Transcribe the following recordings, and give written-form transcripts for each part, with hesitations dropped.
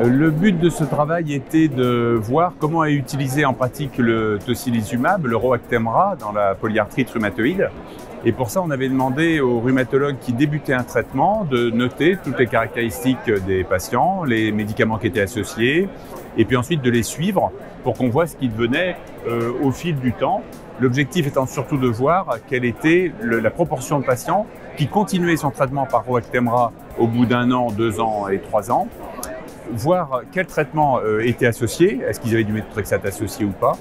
Le but de ce travail était de voir comment est utilisé en pratique le tocilizumab, le Roactemra, dans la polyarthrite rhumatoïde. Et pour ça, on avait demandé aux rhumatologues qui débutaient un traitement de noter toutes les caractéristiques des patients, les médicaments qui étaient associés, et puis ensuite de les suivre pour qu'on voit ce qui devenait au fil du temps. L'objectif étant surtout de voir quelle était la proportion de patients qui continuaient son traitement par Roactemra au bout d'1 an, 2 ans et 3 ans, voir quel traitement était associé, est-ce qu'ils avaient du méthotrexate associé ou pas,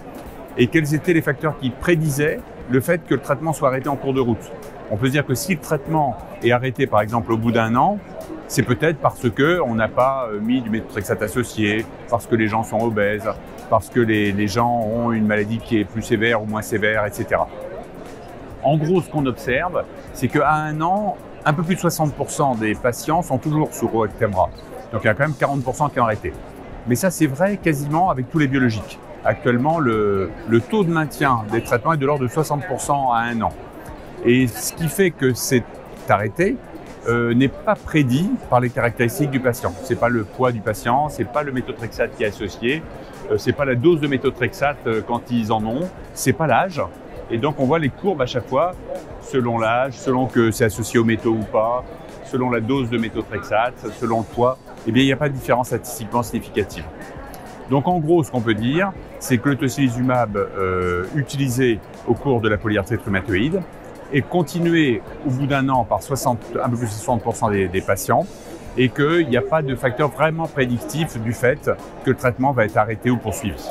et quels étaient les facteurs qui prédisaient le fait que le traitement soit arrêté en cours de route. On peut se dire que si le traitement est arrêté par exemple au bout d'1 an, c'est peut-être parce qu'on n'a pas mis du méthotrexate associé, parce que les gens sont obèses, parce que les gens ont une maladie qui est plus sévère ou moins sévère, etc. En gros, ce qu'on observe, c'est qu'à 1 an, un peu plus de 60% des patients sont toujours sous Roactemra. Donc il y a quand même 40% qui ont arrêté. Mais ça, c'est vrai quasiment avec tous les biologiques. Actuellement, le taux de maintien des traitements est de l'ordre de 60% à 1 an. Et ce qui fait que c'est arrêté n'est pas prédit par les caractéristiques du patient. Ce n'est pas le poids du patient, ce n'est pas le méthotrexate qui est associé, ce n'est pas la dose de méthotrexate quand ils en ont, ce n'est pas l'âge. Et donc on voit les courbes à chaque fois, selon l'âge, selon que c'est associé au métaux ou pas, selon la dose de méthotrexate, selon le poids, eh bien il n'y a pas de différence statistiquement significative. Donc en gros, ce qu'on peut dire, c'est que le tocilizumab utilisé au cours de la polyarthrite rhumatoïde est continué au bout d'1 an par un peu plus de 60% des patients et qu'il n'y a pas de facteur vraiment prédictif du fait que le traitement va être arrêté ou poursuivi.